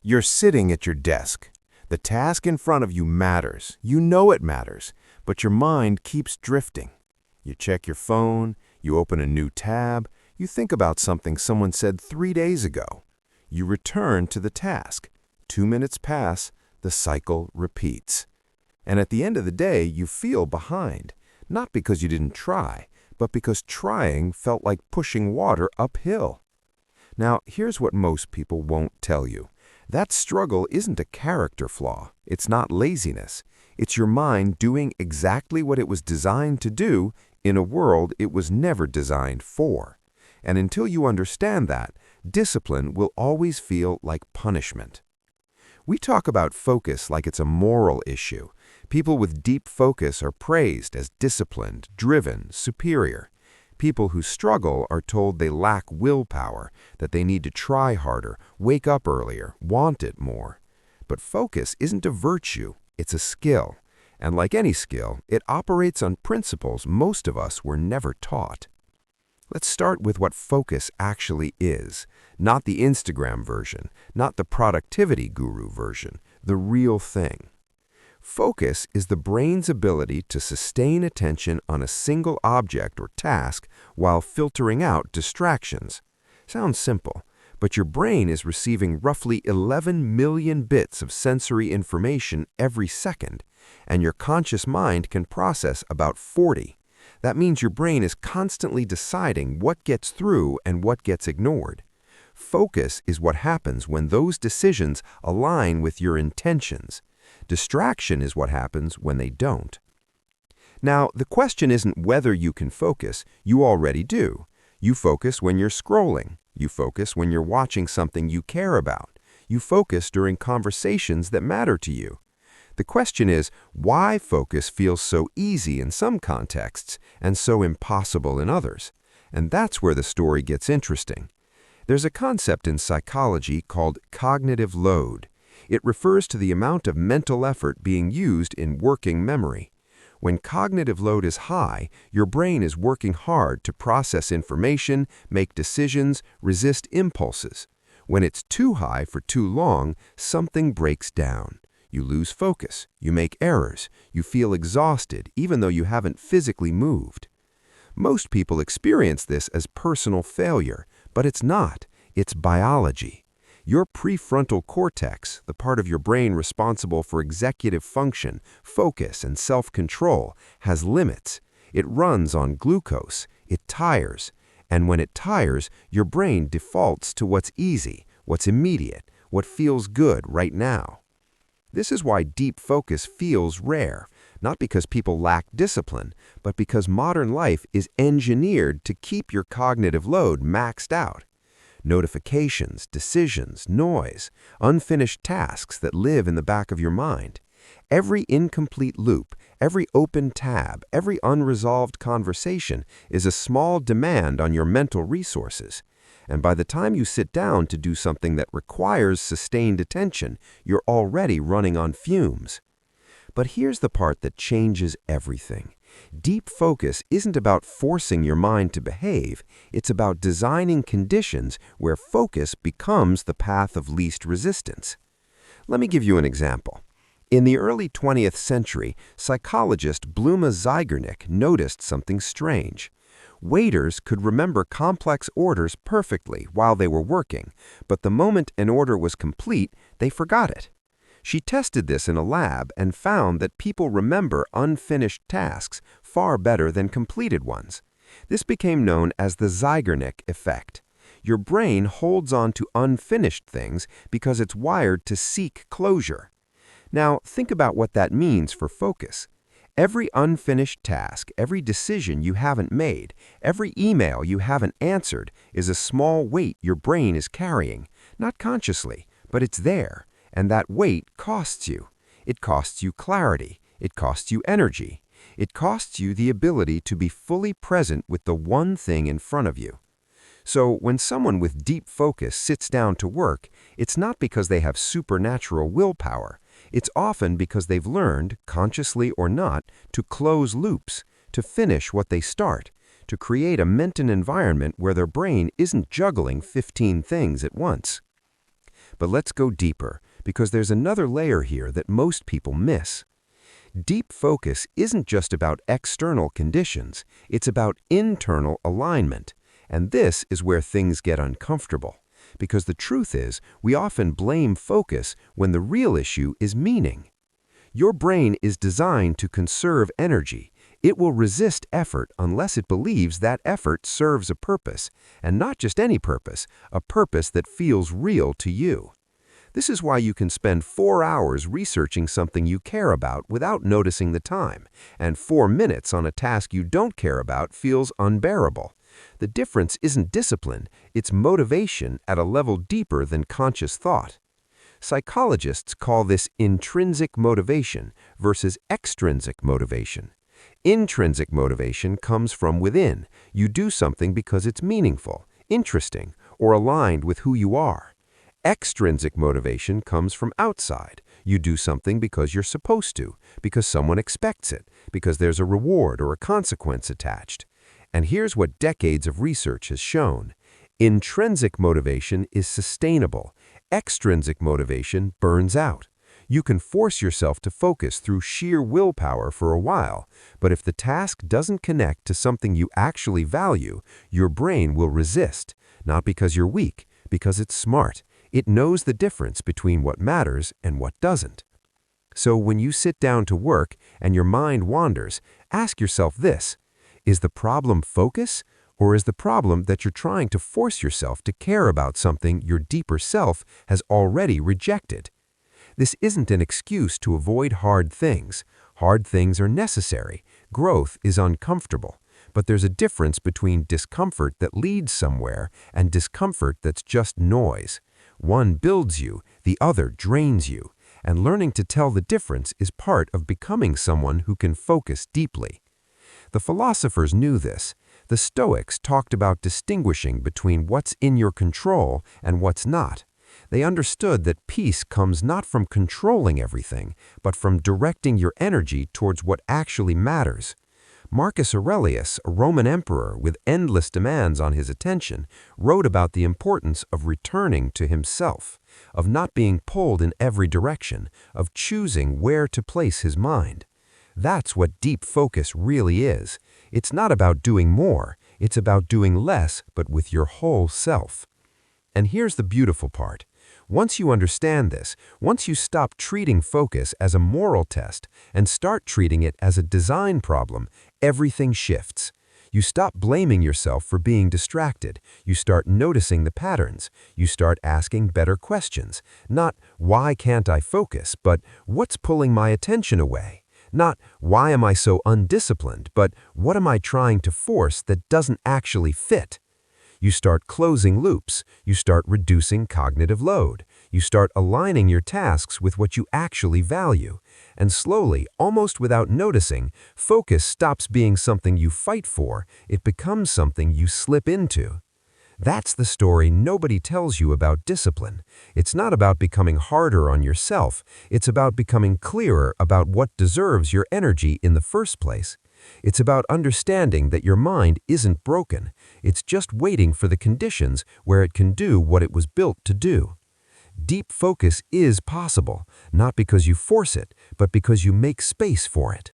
You're sitting at your desk. The task in front of you matters. You know it matters, but your mind keeps drifting. You check your phone, you open a new tab, you think about something someone said 3 days ago. You return to the task. 2 minutes pass, the cycle repeats. And at the end of the day, you feel behind, not because you didn't try, but because trying felt like pushing water uphill. Now, here's what most people won't tell you. That struggle isn't a character flaw. It's not laziness. It's your mind doing exactly what it was designed to do in a world it was never designed for. And until you understand that, discipline will always feel like punishment. We talk about focus like it's a moral issue. People with deep focus are praised as disciplined, driven, superior. People who struggle are told they lack willpower, that they need to try harder, wake up earlier, want it more. But focus isn't a virtue, it's a skill. And like any skill, it operates on principles most of us were never taught. Let's start with what focus actually is. Not the Instagram version, not the productivity guru version, the real thing. Focus is the brain's ability to sustain attention on a single object or task while filtering out distractions. Sounds simple, but your brain is receiving roughly 11 million bits of sensory information every second, and your conscious mind can process about 40. That means your brain is constantly deciding what gets through and what gets ignored. Focus is what happens when those decisions align with your intentions. Distraction is what happens when they don't. Now, the question isn't whether you can focus. You already do. You focus when you're scrolling. You focus when you're watching something you care about. You focus during conversations that matter to you. The question is, why focus feels so easy in some contexts and so impossible in others? And that's where the story gets interesting. There's a concept in psychology called cognitive load. It refers to the amount of mental effort being used in working memory. When cognitive load is high, your brain is working hard to process information, make decisions, resist impulses. When it's too high for too long, something breaks down. You lose focus, you make errors, you feel exhausted even though you haven't physically moved. Most people experience this as personal failure, but it's not. It's biology. Your prefrontal cortex, the part of your brain responsible for executive function, focus, and self-control, has limits. It runs on glucose. It tires. And when it tires, your brain defaults to what's easy, what's immediate, what feels good right now. This is why deep focus feels rare, not because people lack discipline, but because modern life is engineered to keep your cognitive load maxed out. Notifications, decisions, noise, unfinished tasks that live in the back of your mind. Every incomplete loop, every open tab, every unresolved conversation is a small demand on your mental resources. And by the time you sit down to do something that requires sustained attention, you're already running on fumes. But here's the part that changes everything. Deep focus isn't about forcing your mind to behave, it's about designing conditions where focus becomes the path of least resistance. Let me give you an example. In the early 20th century, psychologist Bluma Zeigarnik noticed something strange. Waiters could remember complex orders perfectly while they were working, but the moment an order was complete, they forgot it. She tested this in a lab and found that people remember unfinished tasks far better than completed ones. This became known as the Zeigarnik effect. Your brain holds on to unfinished things because it's wired to seek closure. Now, think about what that means for focus. Every unfinished task, every decision you haven't made, every email you haven't answered is a small weight your brain is carrying, not consciously, but it's there. And that weight costs you. It costs you clarity. It costs you energy. It costs you the ability to be fully present with the one thing in front of you. So when someone with deep focus sits down to work, it's not because they have supernatural willpower. It's often because they've learned, consciously or not, to close loops, to finish what they start, to create a mental environment where their brain isn't juggling 15 things at once. But let's go deeper, because there's another layer here that most people miss. Deep focus isn't just about external conditions, it's about internal alignment. And this is where things get uncomfortable. Because the truth is, we often blame focus when the real issue is meaning. Your brain is designed to conserve energy. It will resist effort unless it believes that effort serves a purpose, and not just any purpose, a purpose that feels real to you. This is why you can spend 4 hours researching something you care about without noticing the time, and 4 minutes on a task you don't care about feels unbearable. The difference isn't discipline, it's motivation at a level deeper than conscious thought. Psychologists call this intrinsic motivation versus extrinsic motivation. Intrinsic motivation comes from within. You do something because it's meaningful, interesting, or aligned with who you are. Extrinsic motivation comes from outside. You do something because you're supposed to, because someone expects it, because there's a reward or a consequence attached. And here's what decades of research has shown. Intrinsic motivation is sustainable. Extrinsic motivation burns out. You can force yourself to focus through sheer willpower for a while, but if the task doesn't connect to something you actually value, your brain will resist, not because you're weak, because it's smart. It knows the difference between what matters and what doesn't. So when you sit down to work and your mind wanders, ask yourself this: is the problem focus, or is the problem that you're trying to force yourself to care about something your deeper self has already rejected? This isn't an excuse to avoid hard things. Hard things are necessary. Growth is uncomfortable. But there's a difference between discomfort that leads somewhere and discomfort that's just noise. One builds you, the other drains you. And learning to tell the difference is part of becoming someone who can focus deeply. The philosophers knew this. The Stoics talked about distinguishing between what's in your control and what's not. They understood that peace comes not from controlling everything, but from directing your energy towards what actually matters. Marcus Aurelius, a Roman emperor with endless demands on his attention, wrote about the importance of returning to himself, of not being pulled in every direction, of choosing where to place his mind. That's what deep focus really is. It's not about doing more, it's about doing less, but with your whole self. And here's the beautiful part. Once you understand this, once you stop treating focus as a moral test and start treating it as a design problem, everything shifts. You stop blaming yourself for being distracted. You start noticing the patterns. You start asking better questions. Not, why can't I focus, but what's pulling my attention away? Not, why am I so undisciplined, but what am I trying to force that doesn't actually fit? You start closing loops. You start reducing cognitive load. You start aligning your tasks with what you actually value. And slowly, almost without noticing, focus stops being something you fight for. It becomes something you slip into. That's the story nobody tells you about discipline. It's not about becoming harder on yourself. It's about becoming clearer about what deserves your energy in the first place. It's about understanding that your mind isn't broken. It's just waiting for the conditions where it can do what it was built to do. Deep focus is possible, not because you force it, but because you make space for it.